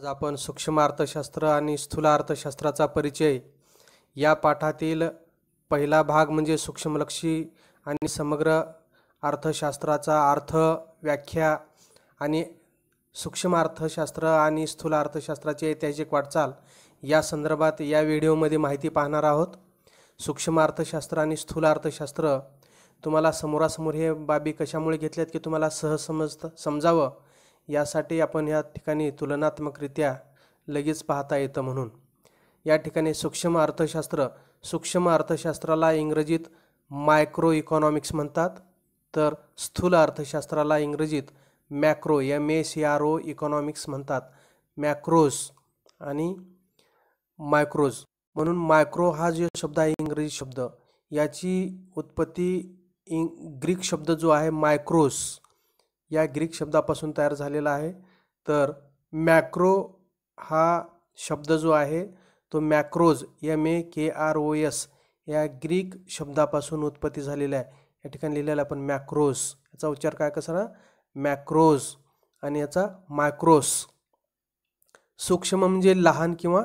आज आपण सूक्ष्म अर्थशास्त्र आणि स्थूल अर्थशास्त्राचा परिचय या पाठातील पहिला भाग म्हणजे सूक्ष्मलक्षी आणि समग्र अर्थशास्त्राचा अर्थ, व्याख्या आणि सूक्ष्म अर्थशास्त्र आणि स्थूल अर्थशास्त्राची ऐतिहासिक वाटचाल या संदर्भात या व्हिडिओमध्ये माहिती पाहणार आहोत। सूक्ष्म अर्थशास्त्र आणि स्थूल अर्थशास्त्र तुम्हाला समोरासमोर हे बाबी कशामुळे घेतल्यात की तुम्हाला सहज समजावं यासाठी आपण या ठिकाणी तुलनात्मकरित्या लगेच पाहता येतं म्हणून या ठिकाणी सूक्ष्म अर्थशास्त्राला इंग्रजीत मायक्रो इकॉनॉमिक्स म्हणतात, तर स्थूल अर्थशास्त्राला इंग्रजीत मॅक्रो MACRO इकॉनॉमिक्स म्हणतात। मॅक्रोज आणि मायक्रोज म्हणून मायक्रो हा जो शब्द आहे इंग्रजी शब्द याची उत्पत्ती ग्रीक शब्द जो आहे मायक्रोस या ग्रीक शब्दापासून तयार झालेला आहे। तर मॅक्रो हा शब्द जो आहे तो मॅक्रोज MAKROS या ग्रीक शब्दापासून उत्पत्ती झालेला आहे। या ठिकाणी लिहिलेला आपण मॅक्रोज, याचा उच्चार काय कसा ना मॅक्रोज आणि याचा मायक्रोस। सूक्ष्म म्हणजे लहान किंवा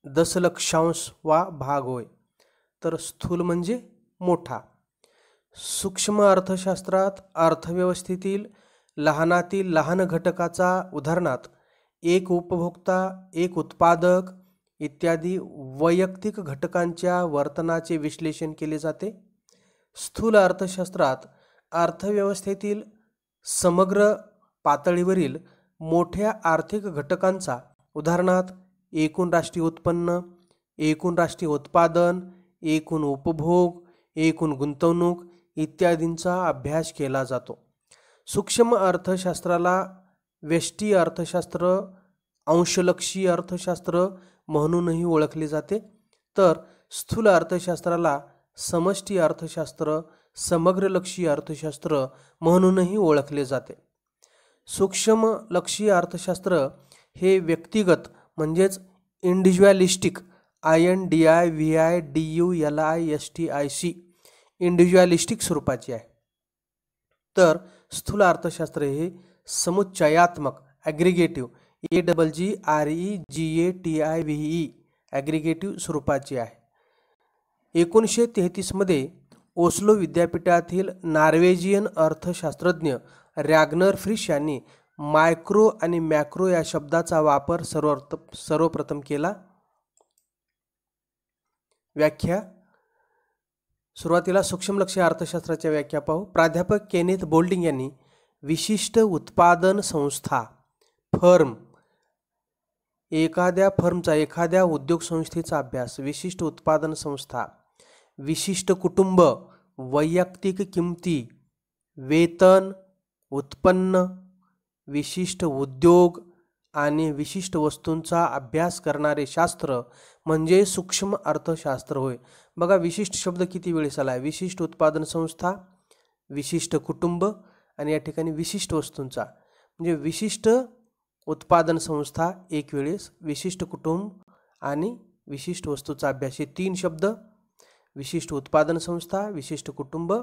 दशलक्षांश वा भाग होय, तर स्थूल म्हणजे मोठा। सूक्ष्म अर्थशास्त्रात अर्थव्यवस्थेतील लहानातील लहान घटकाचा उदाहरणार्थ एक उपभोक्ता, एक उत्पादक इत्यादी वैयक्तिक घटकांच्या वर्तनाचे विश्लेषण केले जाते। स्थूल अर्थशास्त्रात अर्थव्यवस्थेतील समग्र पातळीवरील मोठ्या आर्थिक घटकांचा उदाहरणार्थ एकूण राष्ट्रीय उत्पन्न, एकूण राष्ट्रीय उत्पादन, एकूण उपभोग, एकूण गुंतवणूक इत्यादींचा अभ्यास केला जातो। सूक्ष्म अर्थशास्त्राला व्यष्टी अर्थशास्त्र, अंशलक्षी अर्थशास्त्र म्हणूनही ओळखले जाते, तर स्थूल अर्थशास्त्राला समष्टी अर्थशास्त्र, समग्रलक्षी अर्थशास्त्र म्हणूनही ओळखले जाते। सूक्ष्मलक्षी अर्थशास्त्र हे व्यक्तिगत म्हणजेच इंडिव्हिज्युअलिस्टिक INDIVIDULISTIC इंडिव्हिज्युअलिस्टिक स्वरूपाचे आहे, तर स्थूल अर्थशास्त्र हे समुच्चयात्मक ॲग्रिगेटिव्ह AGGREGATIVE ॲग्रिगेटिव्ह स्वरूपाचे आहे। 1933 मध्ये ओस्लो विद्यापीठातील नॉर्वेजियन अर्थशास्त्रज्ञ रॅग्नर फ्रिश यांनी मायक्रो आणि मॅक्रो या शब्दाचा वापर सर्वप्रथम केला। व्याख्या सुरुवातीला सूक्ष्मलक्षी अर्थशास्त्राच्या व्याख्या पाहू। प्राध्यापक केनेथ बोल्डिंग यांनी विशिष्ट उत्पादन संस्था, फर्म, एखाद्या उद्योग संस्थेचा अभ्यास, विशिष्ट उत्पादन संस्था, विशिष्ट कुटुंब, वैयक्तिक किमती, वेतन, उत्पन्न, विशिष्ट उद्योग आणि विशिष्ट वस्तूंचा अभ्यास करणारे शास्त्र म्हणजे सूक्ष्म अर्थशास्त्र होय। बघा विशिष्ट शब्द किती वेळेस आला आहे, विशिष्ट उत्पादन संस्था, विशिष्ट कुटुंब आणि या ठिकाणी विशिष्ट वस्तूंचा, म्हणजे विशिष्ट उत्पादन संस्था एक वेळेस, विशिष्ट कुटुंब आणि विशिष्ट वस्तूचा अभ्यास, हे तीन शब्द विशिष्ट उत्पादन संस्था, विशिष्ट कुटुंब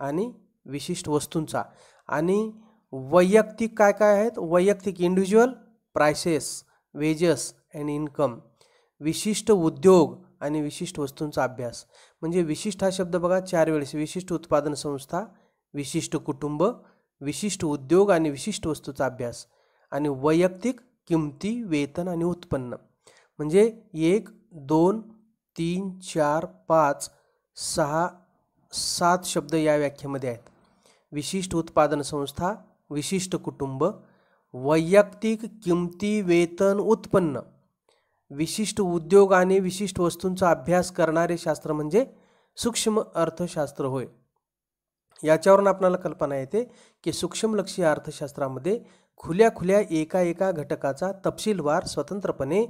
आणि विशिष्ट वस्तूंचा। आणि वैयक्तिक काय काय आहेत, वैयक्तिक individual prices, wedges and income, विशिष्ट उद्योग आणि विशिष्ट वस्तूंचा अभ्यास। म्हणजे विशिष्ट हा शब्द बघा चार वेळेस, विशिष्ट उत्पादन संस्था, विशिष्ट कुटुंब, विशिष्ट उद्योग आणि विशिष्ट वस्तूचा अभ्यास, आणि वैयक्तिक किमती, वेतन आणि उत्पन्न। म्हणजे 1 2 3 4 5 6 7 शब्द या व्याख्येमध्ये आहेत। विशिष्ट उत्पादन संस्था, विशिष्ट कुटुंब, वैयक्तिक किमती, वेतन, उत्पन्न, विशिष्ट उद्योग आणि विशिष्ट वस्तूंचा अभ्यास करणारे शास्त्र म्हणजे सूक्ष्म अर्थशास्त्र होय। याच्यावरून आपल्याला कल्पना येते की सूक्ष्मलक्षी अर्थशास्त्रामध्ये खुल्या एका घटकाचा तपशीलवार स्वतंत्रपणे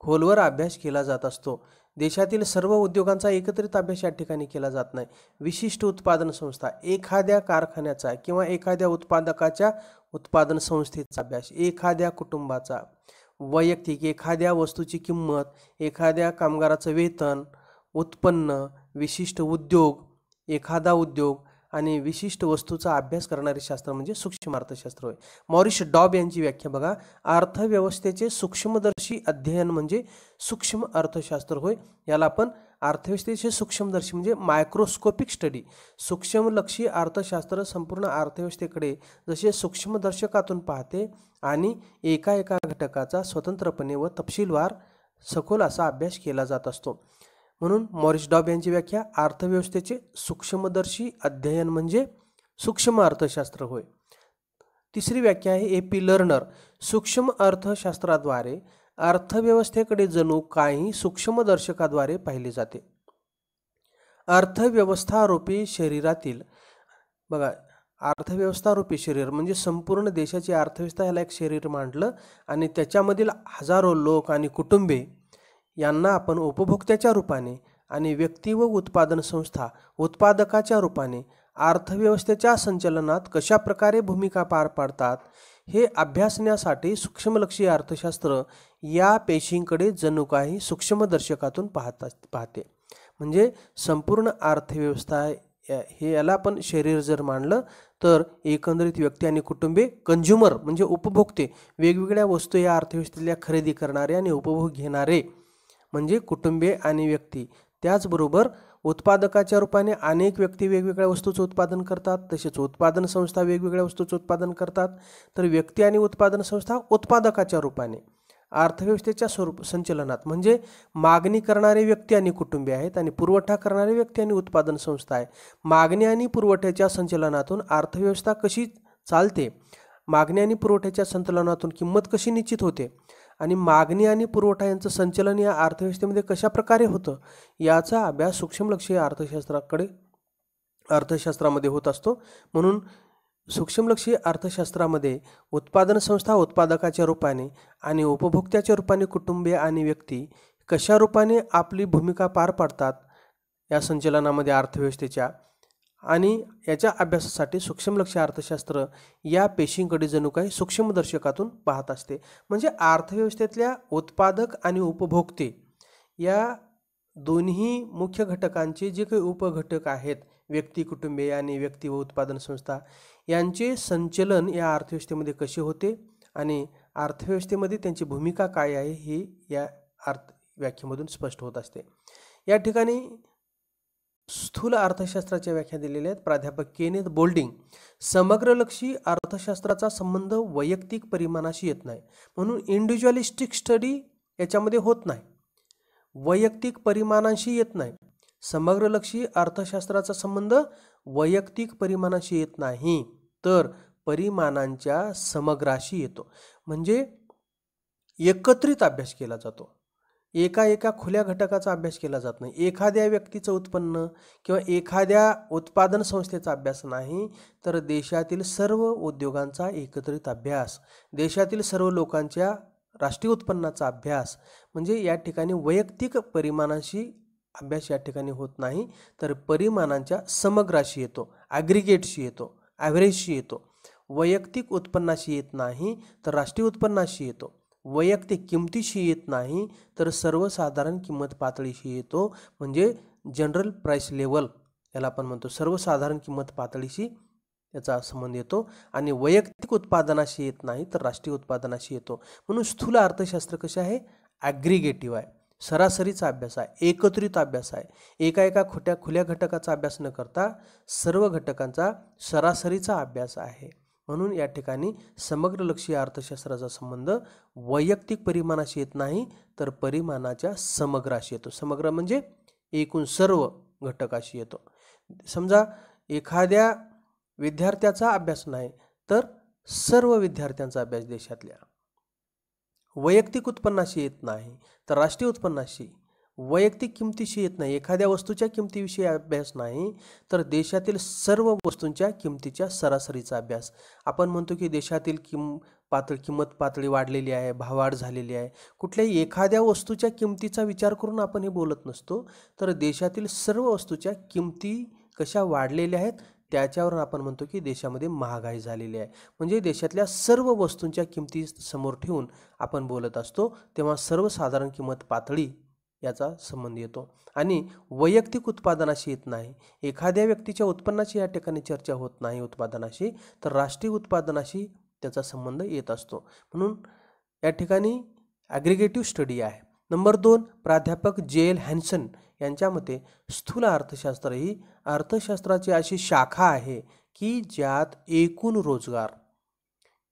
खोलवर अभ्यास केला जात असतो। देशातील सर्व उद्योगांचा एकत्रित अभ्यास या ठिकाणी केला जात नाही। विशिष्ट उत्पादन संस्था, एखाद्या कारखान्याचा किंवा एखाद्या उत्पादकाच्या उत्पादन संस्थेचा अभ्यास, एखाद्या कुटुंबाचा, वैयक्तिक एखाद्या वस्तूची किंमत, एखाद्या कामगाराचं वेतन, उत्पन्न, विशिष्ट उद्योग, एखादा उद्योग आणि विशिष्ट वस्तूचा अभ्यास करणारे शास्त्र म्हणजे सूक्ष्म अर्थशास्त्र होय. मॉरिस डॉब यांची व्याख्या बघा, अर्थव्यवस्थेचे सूक्ष्मदर्शी अध्ययन म्हणजे सूक्ष्म अर्थशास्त्र होय. याला आपण अर्थव्यवस्थेचे सूक्ष्मदर्शी म्हणजे मायक्रोस्कोपिक स्टडी. सूक्ष्मलक्षी अर्थशास्त्र संपूर्ण अर्थव्यवस्थेकडे जसे सूक्ष्मदर्शकातून पाहते आणि एका एका घटकाचा स्वतंत्रपणे व तपशीलवार सखोल असा अभ्यास केला जात असतो. म्हणून मॉरिस डॉब यांची व्याख्या, अर्थव्यवस्थेचे सूक्ष्मदर्शी अध्ययन म्हणजे सूक्ष्म अर्थशास्त्र होय. तिसरी व्याख्या आहे ए पी लर्नर, सूक्ष्म अर्थशास्त्राद्वारे अर्थव्यवस्थेकडे जणू काही सूक्ष्मदर्शकाद्वारे पाहिले जाते. अर्थव्यवस्थारूपी शरीरातील बघा, अर्थव्यवस्थारूपी शरीर म्हणजे संपूर्ण देशाची अर्थव्यवस्था याला एक शरीर मांडलं आणि त्याच्यामधील हजारो लोक आणि कुटुंबे यांना आपण उपभोक्त्याच्या रूपाने आणि व्यक्ती व उत्पादन संस्था उत्पादकाच्या रूपाने अर्थव्यवस्थेच्या संचलनात कशा प्रकारे भूमिका पार पाडतात हे अभ्यासण्यासाठी सूक्ष्मलक्षी अर्थशास्त्र या पेशींकडे जणू काही सूक्ष्मदर्शकातून पाहते. म्हणजे संपूर्ण अर्थव्यवस्था हे याला आपण शरीर जर मानलं तर एकंदरीत व्यक्ती आणि कुटुंबे कंझ्युमर म्हणजे उपभोक्ते, वेगवेगळ्या वस्तू या अर्थव्यवस्थेतल्या खरेदी करणारे आणि उपभोग घेणारे म्हणजे कुटुंबे आणि व्यक्ती. त्याचबरोबर उत्पादकाच्या रूपाने अनेक व्यक्ती वेगवेगळ्या वस्तूचं उत्पादन करतात, तसेच उत्पादन संस्था वेगवेगळ्या वस्तूचं उत्पादन करतात. तर व्यक्ती आणि उत्पादन संस्था उत्पादकाच्या रूपाने अर्थव्यवस्थेच्या संचलनात म्हणजे मागणी करणारे व्यक्ती आणि कुटुंबे आहेत आणि पुरवठा करणारे व्यक्ती आणि उत्पादन संस्था आहे. मागणी आणि पुरवठ्याच्या संचलनातून अर्थव्यवस्था कशी चालते, मागणी आणि पुरवठ्याच्या संचलनातून किंमत कशी निश्चित होते आणि मागणी आणि पुरवठा यांचं संचलन या अर्थव्यवस्थेमध्ये कशा प्रकारे होतं याचा अभ्यास सूक्ष्मलक्षी अर्थशास्त्रामध्ये होत असतो. म्हणून सूक्ष्मलक्षी अर्थशास्त्रामध्ये उत्पादन संस्था उत्पादकाच्या रूपाने आणि उपभोक्त्याच्या रूपाने कुटुंबे आणि व्यक्ती कशा रूपाने आपली भूमिका पार पाडतात या संचलनामध्ये अर्थव्यवस्थेच्या, आणि याच्या अभ्यासासाठी सूक्ष्मलक्षी अर्थशास्त्र या पेशींकडे जणू काही सूक्ष्मदर्शकातून पाहत असते. म्हणजे अर्थव्यवस्थेतल्या उत्पादक आणि उपभोक्ते या दोन्ही मुख्य घटकांचे जे काही उपघटक आहेत, व्यक्ती, कुटुंबे आणि व्यक्ती व उत्पादन संस्था यांचे संचलन या अर्थव्यवस्थेमध्ये कसे होते आणि अर्थव्यवस्थेमध्ये त्यांची भूमिका काय आहे हे या व्याख्येमधून स्पष्ट होत असते. या ठिकाणी स्थूल अर्थशास्त्राच्या व्याख्या दिलेल्या आहेत. प्राध्यापक केनेथ बोल्डिंग, समग्रलक्षी अर्थशास्त्राचा संबंध वैयक्तिक परिमाणाशी येत नाही, म्हणून इंडिव्हिज्युअलिस्टिक स्टडी याच्यामध्ये होत नाही, वैयक्तिक परिमाणांशी येत नाही. समग्रलक्षी अर्थशास्त्राचा संबंध वैयक्तिक परिमाणाशी येत नाही तर परिमाणांच्या समग्राशी येतो. म्हणजे एकत्रित अभ्यास केला जातो, एका खुल्या घटकाचा अभ्यास केला जात नाही. एखाद्या व्यक्तीचं उत्पन्न किंवा एखाद्या उत्पादन संस्थेचा अभ्यास नाही, तर देशातील सर्व उद्योगांचा एकत्रित अभ्यास, देशातील सर्व लोकांच्या राष्ट्रीय उत्पन्नाचा अभ्यास. म्हणजे या ठिकाणी वैयक्तिक परिमाणाशी अभ्यास या ठिकाणी होत नाही, तर परिमाणांच्या समग्राशी येतो, ॲग्रिगेटशी येतो, ॲव्हरेजशी येतो. वैयक्तिक उत्पन्नाशी येत नाही तर राष्ट्रीय उत्पन्नाशी येतो, वैयक्तिक किमतीशी येत नाही तर सर्वसाधारण किंमत पातळीशी येतो. म्हणजे जनरल प्राइस लेवल याला आपण म्हणतो, सर्वसाधारण किंमत पातळीशी याचा संबंध येतो. आणि वैयक्तिक उत्पादनाशी येत नाही तर राष्ट्रीय उत्पादनाशी येतो. म्हणून स्थूल अर्थशास्त्र कसे आहे, ॲग्रिगेटिव्ह आहे, सरासरीचा अभ्यास आहे, एकत्रित अभ्यास आहे. एका खुल्या घटकाचा अभ्यास न करता सर्व घटकांचा सरासरीचा अभ्यास आहे. म्हणून या ठिकाणी समग्रलक्षी अर्थशास्त्राचा संबंध वैयक्तिक परिमाणाशी येत नाही तर परिमाणाच्या समग्राशी येतो. समग्र म्हणजे एकूण सर्व घटकाशी येतो. समजा एखाद्या विद्यार्थ्याचा अभ्यास नाही तर सर्व विद्यार्थ्यांचा अभ्यास देशातल्या, वैयक्तिक उत्पन्नाशी येत नाही तर राष्ट्रीय उत्पन्नाशी, वैयक्तिक किमतीशी येत नाही, एखाद्या वस्तूच्या किमतीविषयी अभ्यास नाही तर देशातील सर्व वस्तूंच्या किमतीच्या सरासरीचा अभ्यास. आपण म्हणतो की देशातील किंमत पातळी वाढलेली आहे, भाववाढ झालेली आहे. कुठल्याही एखाद्या वस्तूच्या किमतीचा विचार करून आपण हे बोलत नसतो, तर देशातील सर्व वस्तूच्या किमती कशा वाढलेल्या आहेत त्याच्यावरून आपण म्हणतो की देशामध्ये महागाई झालेली आहे. म्हणजे देशातल्या सर्व वस्तूंच्या किमती समोर ठेवून आपण बोलत असतो. तेव्हा सर्वसाधारण किंमत पातळी याचा संबंध येतो आणि वैयक्तिक उत्पादनाशी येत नाही. एखाद्या व्यक्तीच्या उत्पन्नाची या ठिकाणी चर्चा होत नाही उत्पादनाशी, तर राष्ट्रीय उत्पादनाशी त्याचा संबंध येत असतो. म्हणून या ठिकाणी ॲग्रिगेटिव्ह स्टडी आहे. नंबर 2, प्राध्यापक जे एल हॅन्सन यांच्या मते स्थूल अर्थशास्त्र ही अर्थशास्त्राची अशी शाखा आहे की ज्यात एकूण रोजगार,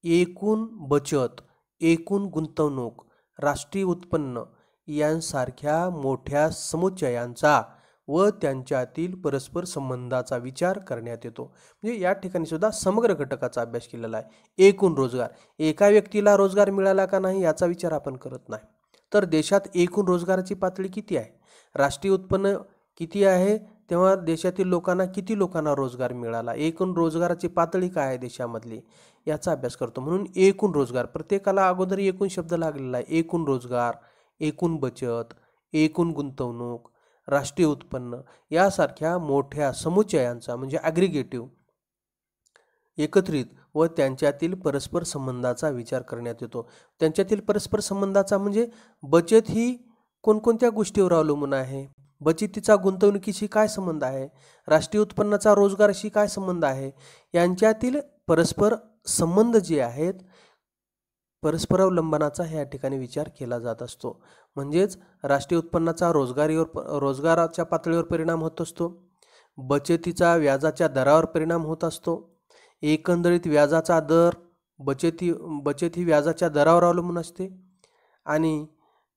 एकूण बचत, एकूण गुंतवणूक, राष्ट्रीय उत्पन्न यांसारख्या मोठ्या समुच्चयांचा व त्यांच्यातील परस्पर संबंधाचा विचार करण्यात येतो. म्हणजे या ठिकाणी सुद्धा समग्र घटकाचा अभ्यास केलेला आहे. एकूण रोजगार, एका व्यक्तीला रोजगार मिळाला का नाही याचा विचार आपण करत नाही, तर देशात एकूण रोजगाराची पातळी किती आहे, राष्ट्रीय उत्पन्न किती आहे, तेव्हा देशातील किती लोकांना रोजगार मिळाला, एकूण रोजगाराची पातळी काय आहे देशामधली, याचा अभ्यास करतो. म्हणून एकूण रोजगार, प्रत्येकाला अगोदर एकूण शब्द लागलेला आहे. एकूण रोजगार, एकूण बचत, एकूण गुंतवणूक, राष्ट्रीय उत्पन्न यासारख्या मोठ्या समुच्चयांचा म्हणजे ॲग्रिगेटिव्ह एकत्रित व त्यांच्यातील परस्पर संबंधाचा विचार करण्यात येतो. त्यांच्यातील परस्पर संबंधाचा म्हणजे बचत ही कोणकोणत्या गोष्टीवर अवलंबून आहे, बचतीचा गुंतवणुकीशी काय संबंध आहे, राष्ट्रीय उत्पन्नाचा रोजगाराशी काय संबंध आहे, यांच्यातील परस्पर संबंध जे आहेत परस्परावलंबनाचा या ठिकाणी विचार केला जात असतो. म्हणजेच राष्ट्रीय उत्पन्नाचा रोजगाराच्या पातळीवर परिणाम होत असतो, बचतीचा व्याजाच्या दरावर परिणाम होत असतो, एकंदरीत व्याजाचा दर बचत ही व्याजाच्या दरावर अवलंबून असते आणि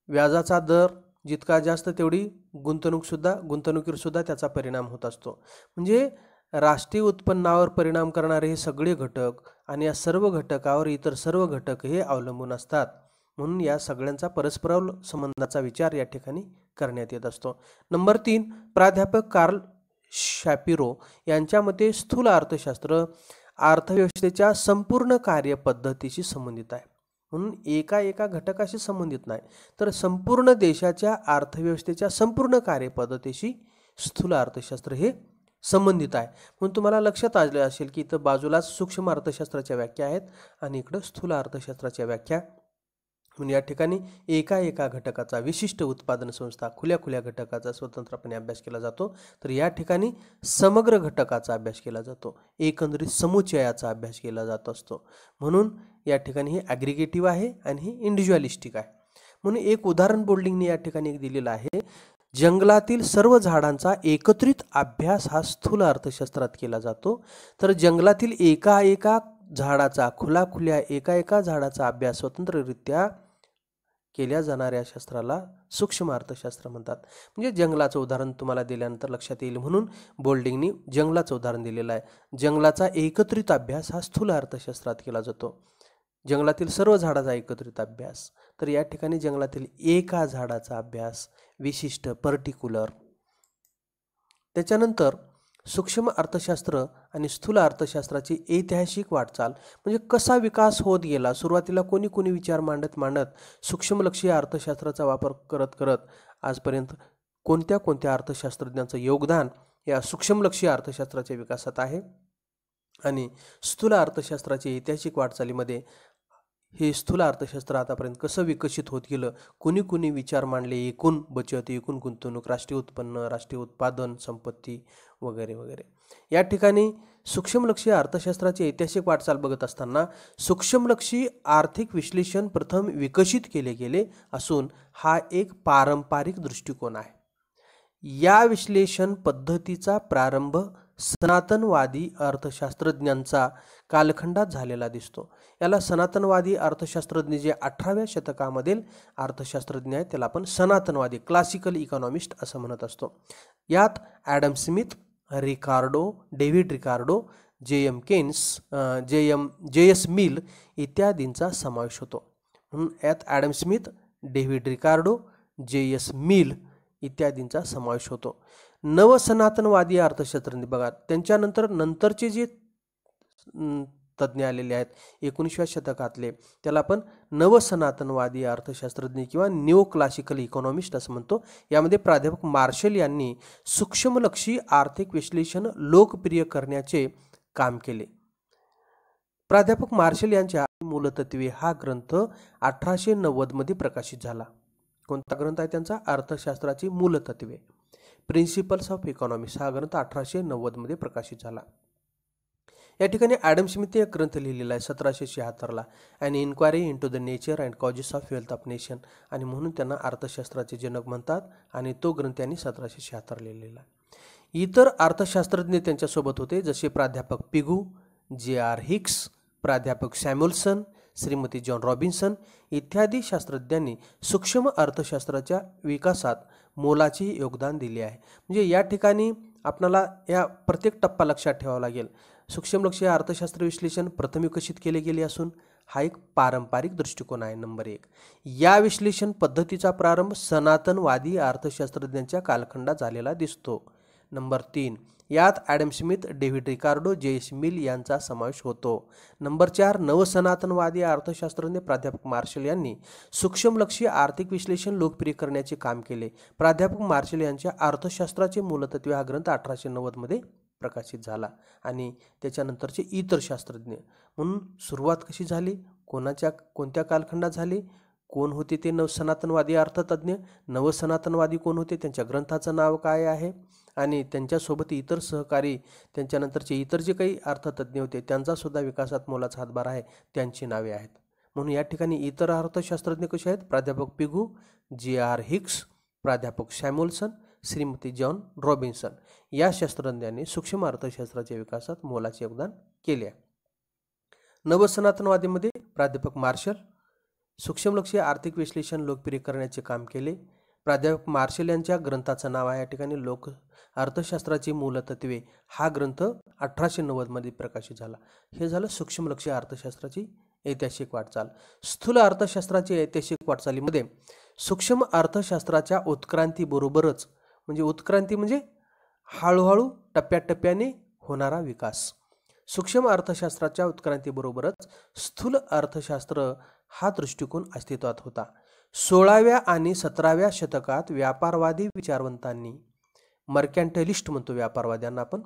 व्याजाचा दर जितका जास्त तेवढी गुंतवणुकीवर सुद्धा त्याचा परिणाम होत असतो. म्हणजे राष्ट्रीय उत्पन्नावर परिणाम करणारे हे सगळे घटक आणि या सर्व घटकावर इतर सर्व घटक हे अवलंबून असतात. म्हणून या सगळ्यांचा परस्पर संबंधाचा विचार या ठिकाणी करण्यात येत असतो. नंबर 3, प्राध्यापक कार्ल शॅपिरो यांच्या मते स्थूल अर्थशास्त्र अर्थव्यवस्थेच्या संपूर्ण कार्यपद्धतीशी संबंधित आहे. म्हणून एका घटकाशी संबंधित नाही, तर संपूर्ण देशाच्या अर्थव्यवस्थेच्या संपूर्ण कार्यपद्धतीशी स्थूल अर्थशास्त्र हे संबंधित आहे. म्हणून तुम्हाला लक्षात आले असेल की इथं बाजूलाच सूक्ष्म अर्थशास्त्राच्या व्याख्या आहेत आणि इकडं स्थूल अर्थशास्त्राच्या व्याख्या. म्हणून या ठिकाणी एका घटकाचा, विशिष्ट उत्पादन संस्था, खुल्या घटकाचा स्वतंत्रपणे अभ्यास केला जातो, तर या ठिकाणी समग्र घटकाचा अभ्यास केला जातो, एकंदरीत समुच्चयाचा अभ्यास केला जात असतो. म्हणून या ठिकाणी हे ॲग्रिगेटिव्ह आहे आणि हे इंडिव्हिज्युअलिस्टिक आहे. म्हणून एक उदाहरण बोल्डिंगने या ठिकाणी दिलेलं आहे, जंगलातील सर्व झाडांचा एकत्रित अभ्यास हा स्थूल अर्थशास्त्रात केला जातो, तर जंगलातील एका झाडाचा एका झाडाचा अभ्यास स्वतंत्ररित्या केल्या जाणाऱ्या शास्त्राला सूक्ष्म अर्थशास्त्र म्हणतात. म्हणजे जंगलाचं उदाहरण तुम्हाला दिल्यानंतर लक्षात येईल म्हणून बोल्डिंगनी जंगलाचं उदाहरण दिलेलं आहे. जंगलाचा एकत्रित अभ्यास हा स्थूल अर्थशास्त्रात केला जातो, जंगलातील सर्व झाडाचा एकत्रित अभ्यास, तर या ठिकाणी जंगलातील एका झाडाचा अभ्यास विशिष्ट पर्टिक्युलर. त्याच्यानंतर सूक्ष्म अर्थशास्त्र आणि स्थूल अर्थशास्त्राची ऐतिहासिक वाटचाल म्हणजे कसा विकास होत गेला. सुरुवातीला कोणी विचार मांडत सूक्ष्मलक्षी अर्थशास्त्राचा वापर करत आजपर्यंत कोणत्या अर्थशास्त्रज्ञांचं योगदान या सूक्ष्मलक्षी अर्थशास्त्राच्या विकासात आहे आणि स्थूल अर्थशास्त्राच्या ऐतिहासिक वाटचालीमध्ये हे स्थूल अर्थशास्त्र आतापर्यंत कसं विकसित होत गेलं, कोणी विचार मांडले, एकूण बचत, एकूण गुंतवणूक, राष्ट्रीय उत्पन्न, राष्ट्रीय उत्पादन, संपत्ती वगैरे वगैरे. या ठिकाणी सूक्ष्मलक्षी अर्थशास्त्राची ऐतिहासिक वाटचाल बघत असताना सूक्ष्मलक्षी आर्थिक विश्लेषण प्रथम विकसित केले गेले असून हा एक पारंपरिक दृष्टिकोन आहे. या विश्लेषण पद्धतीचा प्रारंभ सनातनवादी अर्थशास्त्रज्ञांचा कालखंडात झालेला दिसतो. याला सनातनवादी अर्थशास्त्रज्ञ जे 18व्या शतकामधील अर्थशास्त्रज्ञ आहेत त्याला आपण सनातनवादी क्लासिकल इकॉनॉमिस्ट असं म्हणत असतो. यात Adam Smith, David Ricardo, J M. Keynes, J S. Mill इत्यादींचा समावेश होतो. म्हणून यात Adam Smith, David Ricardo, J S. Mill इत्यादींचा समावेश होतो. नवसनातनवादी अर्थशास्त्रज्ञ बघा, नंतरचे जे तज्ज्ञ आलेले आहेत 19व्या शतकातले त्याला आपण नवसनातनवादी अर्थशास्त्रज्ञ किंवा न्यू क्लासिकल इकॉनॉमिस्ट असं म्हणतो. यामध्ये प्राध्यापक मार्शल यांनी सूक्ष्मलक्षी आर्थिक विश्लेषण लोकप्रिय करण्याचे काम केले. प्राध्यापक मार्शल यांच्या मूलतत्वे हा ग्रंथ 1890 मध्ये प्रकाशित झाला. कोणता ग्रंथ आहे त्यांचा? अर्थशास्त्राची मूलतत्वे, प्रिन्सिपल्स ऑफ इकॉनॉमिक्स. हा ग्रंथ 1890 प्रकाशित झाला. या ठिकाणी ॲडम स्मिथने एक ग्रंथ लिहिलेला आहे 1776ला, an inquiry into the nature and causes of wealth of nation, आणि म्हणून त्यांना अर्थशास्त्राचे जनक म्हणतात, आणि तो ग्रंथ त्यांनी 1776 लिहिलेला. इतर अर्थशास्त्रज्ञ त्यांच्यासोबत होते, जसे प्राध्यापक पिगू, J.R. हिक्स, प्राध्यापक सॅम्युएल्सन, श्रीमती जॉन रॉबिन्सन इत्यादी शास्त्रज्ञांनी सूक्ष्म अर्थशास्त्राच्या विकासात मोलाचे योगदान दिले आहे. म्हणजे या ठिकाणी आपल्याला या प्रत्येक टप्पा लक्षात ठेवावा लागेल. सूक्ष्मलक्षी अर्थशास्त्र विश्लेषण प्रथम विकसित केले गेले असून हा एक पारंपरिक दृष्टिकोन आहे. नंबर 1. या विश्लेषण पद्धतीचा प्रारंभ सनातनवादी अर्थशास्त्रज्ञांच्या कालखंडात झालेला दिसतो. नंबर 3. यात Adam Smith, David Ricardo, J.S. Mill यांचा समावेश होतो. नंबर 4. नवसनातनवादी अर्थशास्त्रज्ञ प्राध्यापक मार्शल यांनी सूक्ष्मलक्षी आर्थिक विश्लेषण लोकप्रिय करण्याचे काम केले. प्राध्यापक मार्शल यांच्या अर्थशास्त्राचे मूलतत्वे हा ग्रंथ 1890 प्रकाशित झाला. आणि त्याच्यानंतरचे इतर शास्त्रज्ञ म्हणून सुरुवात कशी झाली, कोणत्या कालखंडात झाली, कोण होते ते नवसनातनवादी अर्थतज्ञ, नवसनातनवादी कोण होते, त्यांच्या ग्रंथाचं नाव काय आहे, आणि त्यांच्यासोबत इतर सहकारी त्यांच्यानंतरचे इतर जे काही अर्थतज्ञ होते त्यांचासुद्धा विकासात मोलाचा हातभार आहे, त्यांची नावे आहेत. म्हणून या ठिकाणी इतर अर्थशास्त्रज्ञ कसे आहेत? प्राध्यापक पिगू, J.R. हिक्स, प्राध्यापक सॅम्युएल्सन, श्रीमती जॉन रॉबिन्सन या शास्त्रज्ञांनी सूक्ष्म अर्थशास्त्राच्या विकासात मोलाचे योगदान केले आहे. नवसनातनवादीमध्ये प्राध्यापक मार्शल सूक्ष्मलक्षी आर्थिक विश्लेषण लोकप्रिय करण्याचे काम केले. प्राध्यापक मार्शल यांच्या ग्रंथाचं नाव आहे या ठिकाणी अर्थशास्त्राची मूलतत्वे. हा ग्रंथ 1890 प्रकाशित झाला. हे झालं सूक्ष्मलक्षी अर्थशास्त्राची ऐतिहासिक वाटचाल. स्थूल अर्थशास्त्राची ऐतिहासिक वाटचालीमध्ये सूक्ष्म अर्थशास्त्राच्या उत्क्रांतीबरोबरच, म्हणजे उत्क्रांती म्हणजे हळूहळू टप्प्याटप्प्याने होणारा विकास. सूक्ष्म अर्थशास्त्राच्या उत्क्रांतीबरोबरच स्थूल अर्थशास्त्र हा दृष्टिकोन अस्तित्वात होता. 16व्या आणि 17व्या शतकात व्यापारवादी विचारवंतांनी, मर्कॅन्टलिस्ट म्हणतो व्यापारवाद्यांना आपण,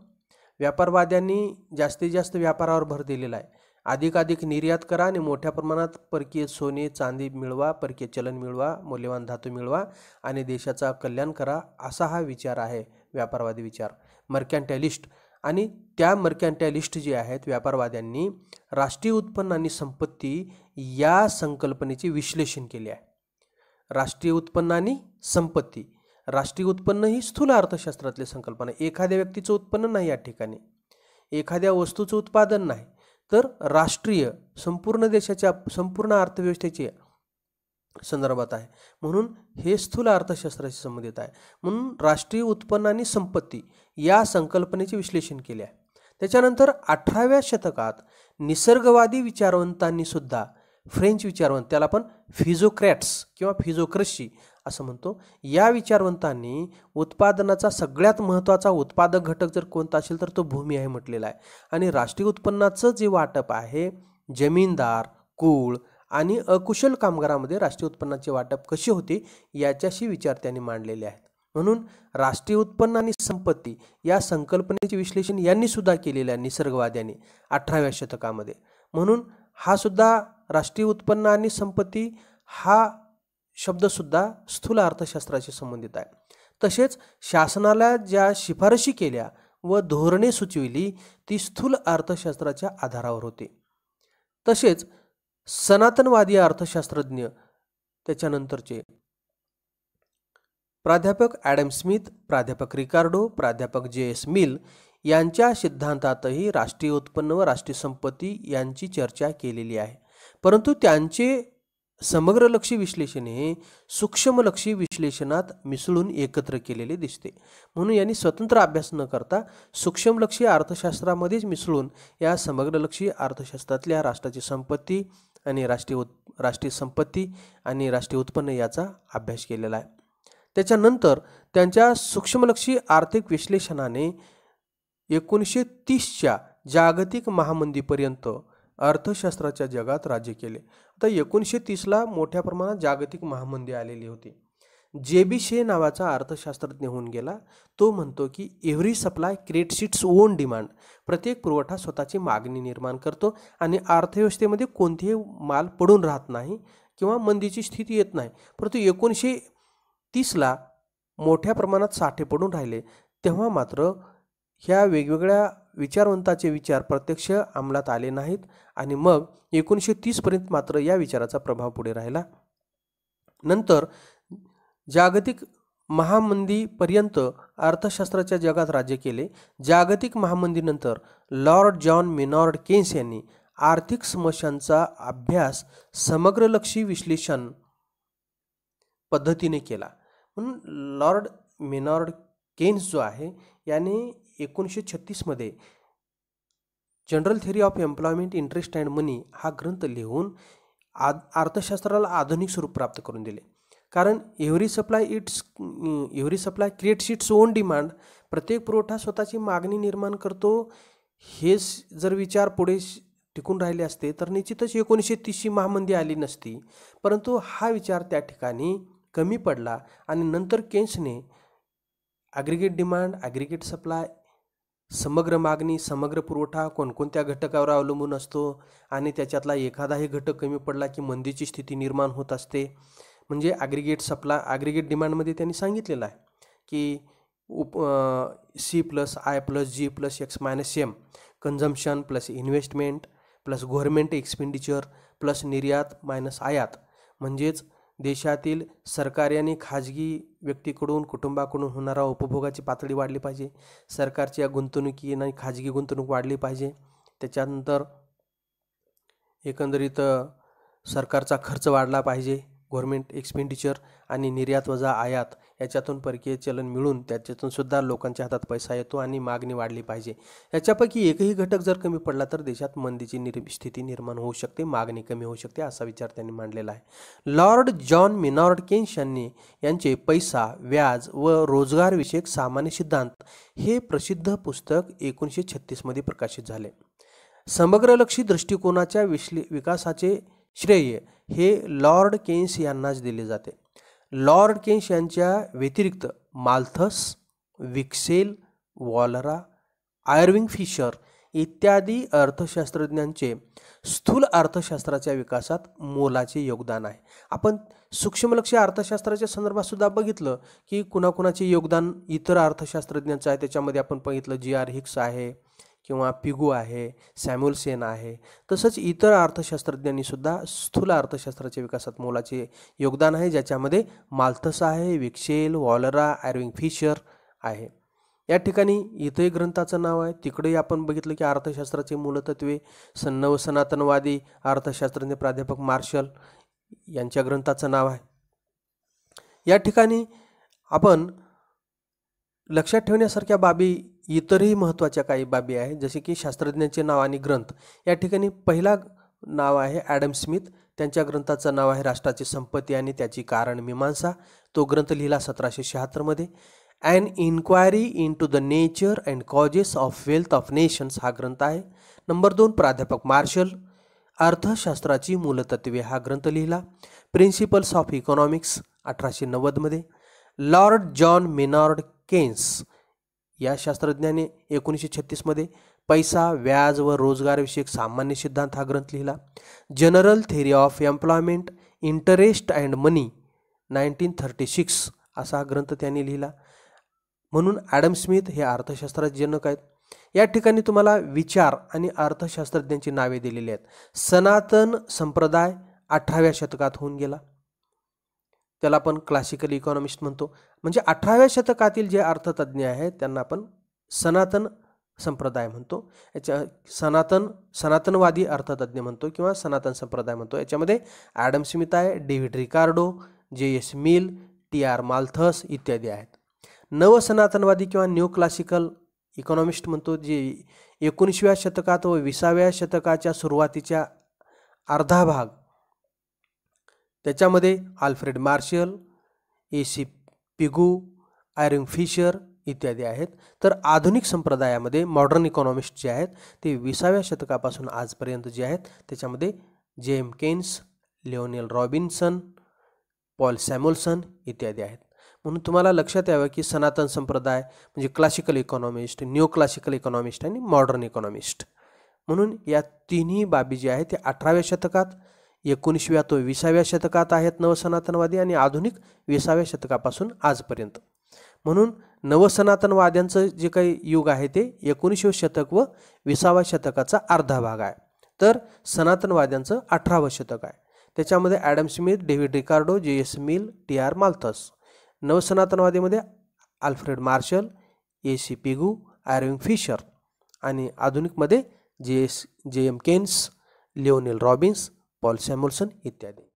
व्यापारवाद्यांनी जास्तीत जास्त व्यापारावर भर दिलेला आहे. अधिकाधिक निर्यात करा आणि मोठ्या प्रमाणात परकीय सोने चांदी मिळवा, परकीय चलन मिळवा, मौल्यवान धातू मिळवा आणि देशाचा कल्याण करा, असा हा विचार आहे व्यापारवादी विचार, मर्कॅन्टलिस्ट. आणि त्या मर्कॅन्टलिस्ट जे आहेत व्यापारवाद्यांनी राष्ट्रीय उत्पन्न आणि संपत्ती या संकल्पनेचे विश्लेषण केले आहे. राष्ट्रीय उत्पन्न आणि संपत्ती, राष्ट्रीय उत्पन्न ही स्थूल अर्थशास्त्रातली संकल्पना. एखाद्या व्यक्तीचं उत्पन्न नाही या ठिकाणी, एखाद्या वस्तूचं उत्पादन नाही, तर राष्ट्रीय संपूर्ण देशाच्या संपूर्ण अर्थव्यवस्थेचे संदर्भात आहे. म्हणून हे स्थूल अर्थशास्त्राशी संबंधित आहे. म्हणून राष्ट्रीय उत्पन्न आणि संपत्ती या संकल्पनेचे विश्लेषण केले आहे. त्याच्यानंतर 18व्या शतकात निसर्गवादी विचारवंतांनी सुद्धा, फ्रेंच विचारवंत, त्याला आपण फिजोक्रॅट्स किंवा फिजोक्रसी असं म्हणतो, या विचारवंतांनी उत्पादनाचा सगळ्यात महत्त्वाचा उत्पादक घटक जर कोणता असेल तर तो भूमी आहे म्हटलेला आहे. आणि राष्ट्रीय उत्पन्नाचं जे वाटप आहे जमीनदार, कुळ आणि अकुशल कामगारामध्ये राष्ट्रीय उत्पन्नाचे वाटप कसे होते याच्याशी विचार त्यांनी मांडलेले आहेत. म्हणून राष्ट्रीय उत्पन्न आणि संपत्ती या संकल्पनेचे विश्लेषण यांनी सुद्धा केलेलं आहे निसर्गवाद्यांनी 18व्या शतकामध्ये. म्हणून हा सुद्धा राष्ट्रीय उत्पन्न आणि संपत्ती हा शब्दसुद्धा स्थूल अर्थशास्त्राशी संबंधित आहे. तसेच शासनाला ज्या शिफारशी केल्या व धोरणे सुचविली ती स्थूल अर्थशास्त्राच्या आधारावर होते. तसेच सनातनवादी अर्थशास्त्रज्ञ त्याच्यानंतरचे प्राध्यापक ॲडम स्मिथ, प्राध्यापक रिकार्डो, प्राध्यापक J.S. मिल यांच्या सिद्धांतातही राष्ट्रीय उत्पन्न व राष्ट्रीय संपत्ती यांची चर्चा केलेली आहे. परंतु त्यांचे समग्रलक्षी विश्लेषण हे सूक्ष्मलक्षी विश्लेषणात मिसळून एकत्र केलेले दिसते. म्हणून यांनी स्वतंत्र अभ्यास न करता सूक्ष्मलक्षी अर्थशास्त्रामध्येच मिसळून या समग्रलक्षी अर्थशास्त्रातल्या राष्ट्राची संपत्ती आणि राष्ट्रीय संपत्ती आणि राष्ट्रीय उत्पन्न याचा अभ्यास केलेला आहे. त्याच्यानंतर त्यांच्या सूक्ष्मलक्षी आर्थिक विश्लेषणाने 1930च्या जागतिक महामंदीपर्यंत अर्थशास्त्राच्या जगात राज्य केले. आता 1930ला मोठ्या प्रमाणात जागतिक महामंदी आलेली होती. J.B. शे नावाचा अर्थशास्त्रज्ञ होऊन गेला. तो म्हणतो की every supply creates its own demand, प्रत्येक पुरवठा स्वतःची मागणी निर्माण करतो आणि अर्थव्यवस्थेमध्ये कोणतेही माल पडून राहत नाही किंवा मंदीची स्थिती येत नाही. परंतु 1930ला मोठ्या प्रमाणात साठे पडून राहिले, तेव्हा मात्र ह्या वेगवेगळ्या विचारवंताचे विचार प्रत्यक्ष अंमलात आले नाहीत आणि मग 1930पर्यंत मात्र या विचाराचा प्रभाव पुढे राहिला. नंतर जागतिक महामंदीपर्यंत अर्थशास्त्राच्या जगात राज्य केले. जागतिक महामंदीनंतर लॉर्ड जॉन मेनॉर्ड केन्स यांनी आर्थिक समस्यांचा अभ्यास समग्रलक्षी विश्लेषण पद्धतीने केला. म्हणून लॉर्ड मेनॉर्ड केन्स जो आहे याने 1936मध्ये general theory of employment, interest and money हा ग्रंथ लिहून अर्थशास्त्राला आधुनिक स्वरूप प्राप्त करून दिले. कारण every supply creates its own demand, प्रत्येक पुरवठा स्वतःची मागणी निर्माण करतो. हेच जर विचार पुढे टिकून राहिले असते तर निश्चितच 1930ची महामंदी आली नसती. परंतु हा विचार त्या ठिकाणी कमी पडला आणि नंतर केन्सने ॲग्रिगेट डिमांड, ॲग्रिगेट सप्लाय, समग्र मागणी, समग्र पुरवठा कोणकोणत्या घटकावर अवलंबून असतो आणि त्याच्यातला एखादाही घटक कमी पडला की मंदीची स्थिती निर्माण होत असते. म्हणजे ॲग्रिगेट डिमांडमध्ये त्यांनी सांगितलेलं आहे की C+I+G+X-M, consumption plus investment plus government expenditure plus निर्यात मायनस आयात, म्हणजेच देशातील सरकारी आणि खाजगी व्यक्तीकडून, कुटुंबाकडून होणारा उपभोगाची पातळी वाढली पाहिजे. सरकारच्या गुंतवणुकी आणि खाजगी गुंतवणूक वाढली पाहिजे. त्याच्यानंतर एकंदरीत सरकारचा खर्च वाढला पाहिजे, गव्हर्नमेंट एक्सपेंडिचर, आणि निर्यात वजा आयात याच्यातून परकीय चलन मिळून त्याच्यातून सुद्धा लोकांच्या हातात पैसा येतो आणि मागणी वाढली पाहिजे. याच्यापैकी एकही घटक जर कमी पडला तर देशात मंदीची स्थिती निर्माण होऊ शकते, मागणी कमी होऊ शकते, असा विचार त्यांनी मांडलेला आहे. लॉर्ड जॉन मेनॉर्ड केन्स यांचे पैसा, व्याज व रोजगारविषयक सामान्य सिद्धांत हे प्रसिद्ध पुस्तक 1936मध्ये प्रकाशित झाले. समग्रलक्षी दृष्टिकोनाच्या विकासाचे श्रेय हे लॉर्ड केन्स यांनाच दिले जाते. लॉर्ड केन्स यांच्या व्यतिरिक्त माल्थस, विक्सेल, वॉलरा, आयर्विंग फिशर इत्यादी अर्थशास्त्रज्ञांचे स्थूल अर्थशास्त्राच्या विकासात मोलाचे योगदान आहे. आपण सूक्ष्मलक्षी अर्थशास्त्राच्या संदर्भात सुद्धा बघितलं की कुणाकुणाचे योगदान इतर अर्थशास्त्रज्ञांचं आहे. त्याच्यामध्ये आपण बघितलं G.R. हिक्स आहे किंवा पिगू आहे, सॅम्युएलसन आहे. तसंच इतर अर्थशास्त्रज्ञांनी सुद्धा स्थूल अर्थशास्त्राच्या विकासात मोलाचे योगदान आहे, ज्याच्यामध्ये माल्थस आहे, विक्सेल, वॉलरा, आयर्विंग फिशर आहे. या ठिकाणी इथंही ग्रंथाचं नाव आहे. तिकडेही आपण बघितलं की अर्थशास्त्राचे मूलतत्वे, सनातनवादी अर्थशास्त्रज्ञ प्राध्यापक मार्शल यांच्या ग्रंथाचं नाव आहे. या ठिकाणी आपण लक्षात ठेवण्यासारख्या बाबी, इतरही महत्त्वाच्या काही बाबी आहेत, जसे की शास्त्रज्ञांचे नाव आणि ग्रंथ. या ठिकाणी पहिला नाव आहे ॲडम स्मिथ. त्यांच्या ग्रंथाचं नाव आहे राष्ट्राची संपत्ती आणि त्याची कारण मीमांसा. तो ग्रंथ लिहिला 1776मध्ये. An inquiry into the nature and causes of wealth of nations हा ग्रंथ आहे. नंबर 2 प्राध्यापक मार्शल, अर्थशास्त्राची मूलतत्वे हा ग्रंथ लिहिला. प्रिन्सिपल्स ऑफ इकॉनॉमिक्स 1890मध्ये. लॉर्ड जॉन मेनॉर्ड केन्स या शास्त्रज्ञाने 1936मध्ये पैसा, व्याज व रोजगारविषयक सामान्य सिद्धांत हा ग्रंथ लिहिला. General theory of employment, interest and money 1936 असा ग्रंथ त्यांनी लिहिला. म्हणून ॲडम स्मिथ हे अर्थशास्त्राचे जनक आहेत. या ठिकाणी तुम्हाला विचार आणि अर्थशास्त्रज्ञांची नावे दिलेली आहेत. सनातन संप्रदाय 18व्या शतकात होऊन गेला. त्याला आपण क्लासिकल इकॉनॉमिस्ट म्हणतो. म्हणजे 18व्या शतकातील जे अर्थतज्ञ आहेत त्यांना आपण सनातन संप्रदाय म्हणतो. याच्या सनातनवादी अर्थतज्ञ म्हणतो किंवा सनातन संप्रदाय म्हणतो. याच्यामध्ये ॲडम स्मिथ आहे, David Ricardo, J.S. Mill, T.R. Malthus इत्यादी आहेत. नवसनातनवादी किंवा न्यू क्लासिकल इकॉनॉमिस्ट म्हणतो, जे 19व्या शतकात व 20व्या शतकाच्या सुरुवातीच्या अर्धा भाग, त्याच्यामध्ये Alfred Marshall, A.C. Pigou, Irving Fisher इत्यादी आहेत. तर आधुनिक संप्रदायामध्ये मॉडर्न इकॉनॉमिस्ट जे आहेत ते 20व्या शतकापासून आजपर्यंत जे आहेत त्याच्यामध्ये J.M. Keynes, Lionel Robinson, Paul Samuelson इत्यादी आहेत. म्हणून तुम्हाला लक्षात यावं की सनातन संप्रदाय म्हणजे classical economist, new classical economist आणि मॉडर्न इकॉनॉमिस्ट. म्हणून या तिन्ही बाबी ज्या आहेत ते 18व्या शतकात 19व्या तो 20व्या शतकात आहेत नवसनातनवादी आणि आधुनिक 20व्या शतकापासून आजपर्यंत. म्हणून नवसनातनवाद्यांचं जे काही युग आहे ते 19वे शतक व 20व्या शतकाचा अर्धा भाग आहे. तर सनातनवाद्यांचं 18वं शतक आहे. त्याच्यामध्ये Adam Smith, David Ricardo, J.S. Mill, T.R. Malthus. नवसनातनवादीमध्ये Alfred Marshall, A.C. Pigou, Irving Fisher आणि आधुनिकमध्ये J.M. Keynes, Lionel Robbins, Paul Samuelson इत्यादी.